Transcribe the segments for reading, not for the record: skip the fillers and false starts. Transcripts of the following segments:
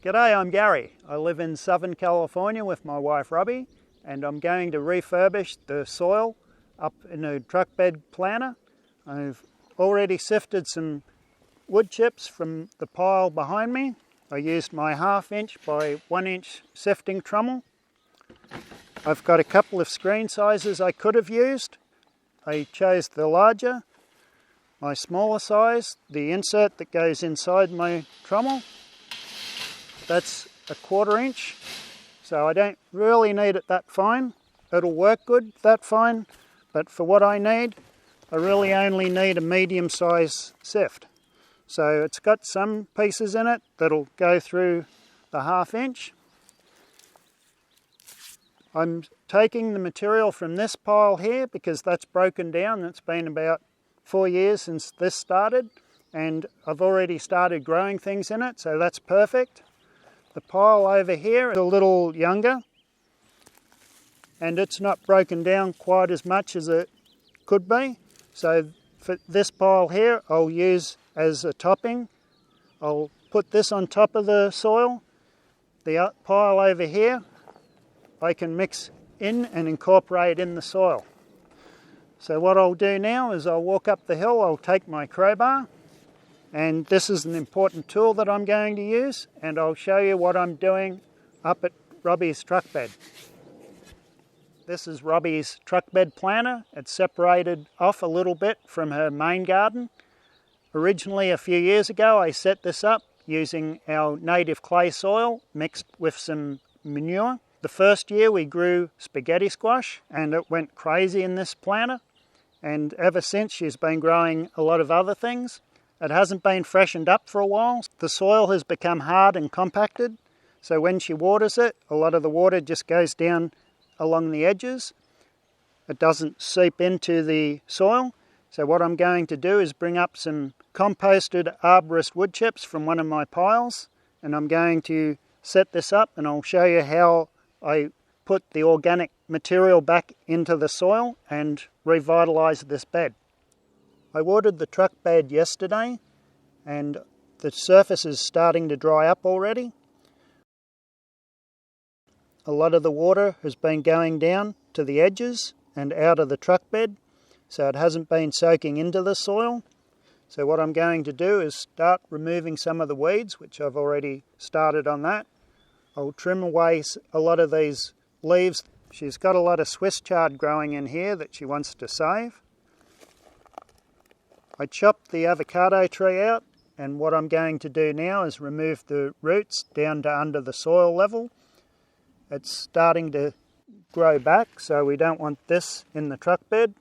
G'day, I'm Gary. I live in Southern California with my wife Robbie, and I'm going to refurbish the soil up in a truck bed planter. I've already sifted some wood chips from the pile behind me. I used my 1/2 inch by 1 inch sifting trommel. I've got a couple of screen sizes I could have used. I chose the larger, my smaller size, the insert that goes inside my trommel. That's a 1/4 inch, so I don't really need it that fine. It'll work good that fine, but for what I need, I really only need a medium size sift. So it's got some pieces in it that'll go through the 1/2 inch. I'm taking the material from this pile here because that's broken down. It's been about 4 years since this started, and I've already started growing things in it, so that's perfect. The pile over here is a little younger, and it's not broken down quite as much as it could be. So for this pile here, I'll use as a topping. I'll put this on top of the soil. The pile over here, I can mix in and incorporate in the soil. So what I'll do now is I'll walk up the hill, I'll take my crowbar, and this is an important tool that I'm going to use, and I'll show you what I'm doing up at Robbie's truck bed. This is Robbie's truck bed planter. It's separated off a little bit from her main garden. Originally, a few years ago, I set this up using our native clay soil mixed with some manure. The first year we grew spaghetti squash, and it went crazy in this planter, and ever since she's been growing a lot of other things. It hasn't been freshened up for a while. The soil has become hard and compacted, so when she waters it, a lot of the water just goes down along the edges. It doesn't seep into the soil. So what I'm going to do is bring up some composted arborist wood chips from one of my piles, and I'm going to set this up, and I'll show you how I put the organic material back into the soil and revitalise this bed. I watered the truck bed yesterday, and the surface is starting to dry up already. A lot of the water has been going down to the edges and out of the truck bed, so it hasn't been soaking into the soil. So what I'm going to do is start removing some of the weeds, which I've already started on that. I'll trim away a lot of these leaves. She's got a lot of Swiss chard growing in here that she wants to save. I chopped the avocado tree out, and what I'm going to do now is remove the roots down to under the soil level. It's starting to grow back, so we don't want this in the truck bed.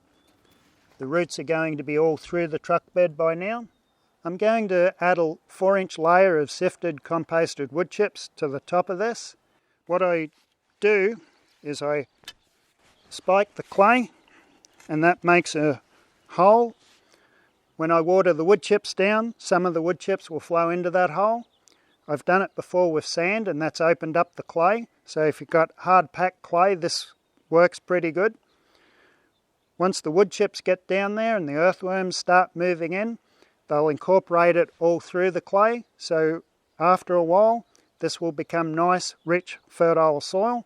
The roots are going to be all through the truck bed by now. I'm going to add a 4-inch layer of sifted composted wood chips to the top of this. What I do is I spike the clay, and that makes a hole. When I water the wood chips down, some of the wood chips will flow into that hole. I've done it before with sand, and that's opened up the clay. So if you've got hard packed clay, this works pretty good. Once the wood chips get down there and the earthworms start moving in, they'll incorporate it all through the clay. So after a while, this will become nice, rich, fertile soil.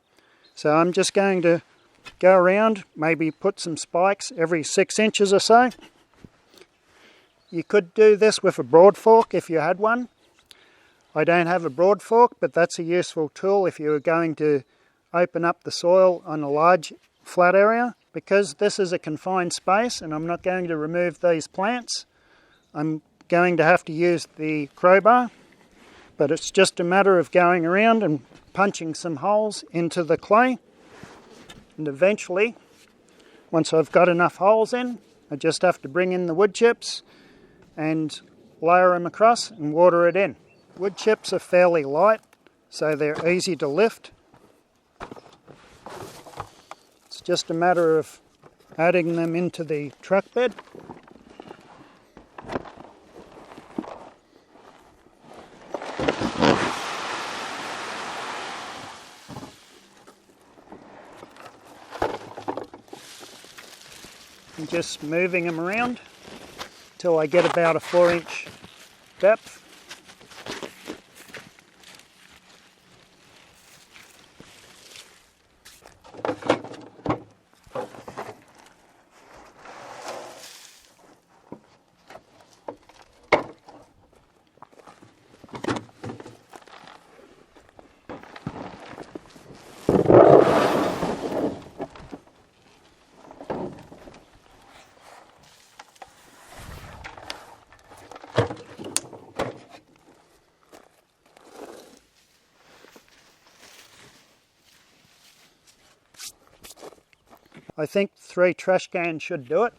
So I'm just going to go around, maybe put some spikes every 6 inches or so. You could do this with a broad fork if you had one. I don't have a broad fork, but that's a useful tool if you were going to open up the soil on a large flat area. Because this is a confined space and I'm not going to remove these plants, I'm going to have to use the crowbar, but it's just a matter of going around and punching some holes into the clay, and eventually, once I've got enough holes in, I just have to bring in the wood chips and layer them across and water it in. Wood chips are fairly light, so they're easy to lift. It's just a matter of adding them into the truck bed. And just moving them around till I get about a 4-inch depth. I think 3 trash cans should do it.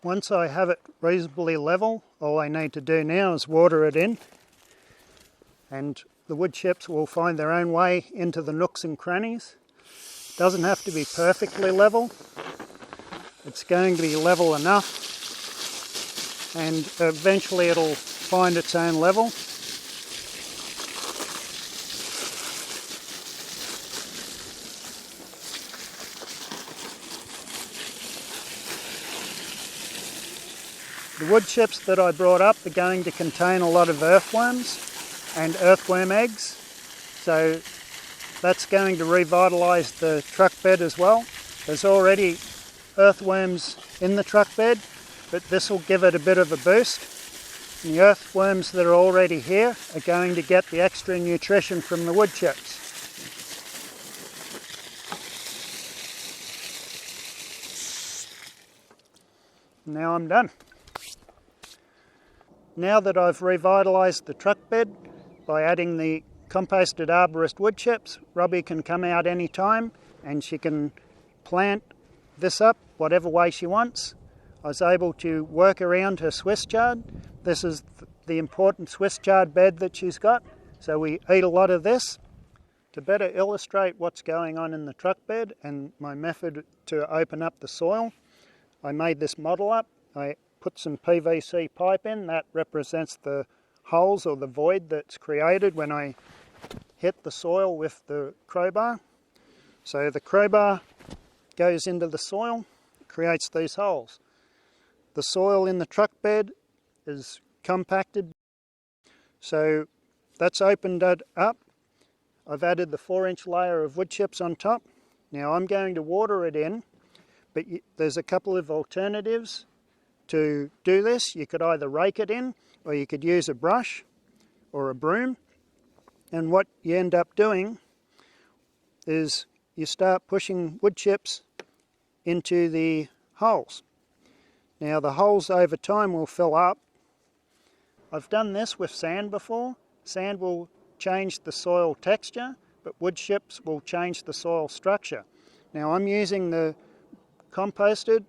Once I have it reasonably level, all I need to do now is water it in, and the wood chips will find their own way into the nooks and crannies. It doesn't have to be perfectly level. It's going to be level enough, and eventually it'll find its own level. The wood chips that I brought up are going to contain a lot of earthworms and earthworm eggs, so that's going to revitalise the truck bed as well. There's already earthworms in the truck bed, but this will give it a bit of a boost. And the earthworms that are already here are going to get the extra nutrition from the wood chips. Now I'm done. Now that I've revitalised the truck bed by adding the composted arborist wood chips, Robbie can come out any time and she can plant this up whatever way she wants. I was able to work around her Swiss chard. This is the important Swiss chard bed that she's got, so we eat a lot of this. To better illustrate what's going on in the truck bed and my method to open up the soil, I made this model up. I put some PVC pipe in. That represents the holes or the void that's created when I hit the soil with the crowbar. So the crowbar goes into the soil, creates these holes. The soil in the truck bed is compacted, so that's opened it up. I've added the 4-inch layer of wood chips on top. Now I'm going to water it in, but there's a couple of alternatives to do this. You could either rake it in, or you could use a brush or a broom. And what you end up doing is you start pushing wood chips into the holes. Now the holes over time will fill up. I've done this with sand before. Sand will change the soil texture, but wood chips will change the soil structure. Now I'm using the composted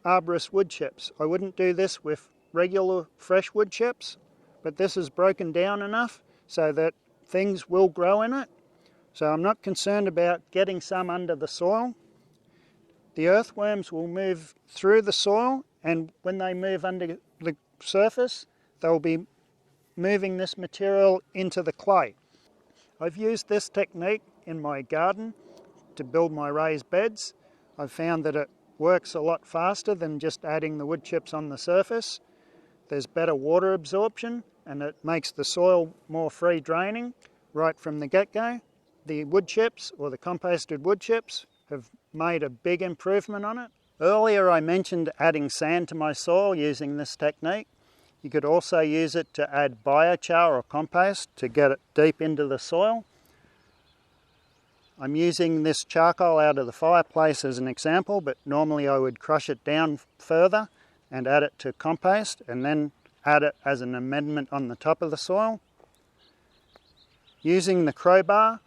arborist wood chips. I wouldn't do this with regular fresh wood chips, but this is broken down enough so that things will grow in it. So I'm not concerned about getting some under the soil. The earthworms will move through the soil, and when they move under the surface, they'll be moving this material into the clay. I've used this technique in my garden to build my raised beds. I've found that it works a lot faster than just adding the wood chips on the surface. There's better water absorption and it makes the soil more free draining right from the get-go. The wood chips, or the composted wood chips, have made a big improvement on it. Earlier I mentioned adding sand to my soil using this technique. You could also use it to add biochar or compost to get it deep into the soil. I'm using this charcoal out of the fireplace as an example, but normally I would crush it down further and add it to compost and then add it as an amendment on the top of the soil. Using the crowbar,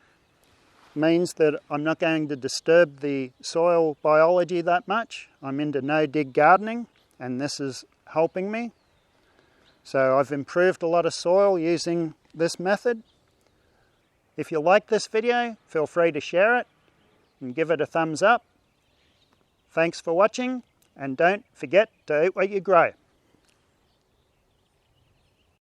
means that I'm not going to disturb the soil biology that much. I'm into no-dig gardening, and this is helping me. So I've improved a lot of soil using this method. If you like this video, feel free to share it and give it a thumbs up. Thanks for watching, and don't forget to eat what you grow.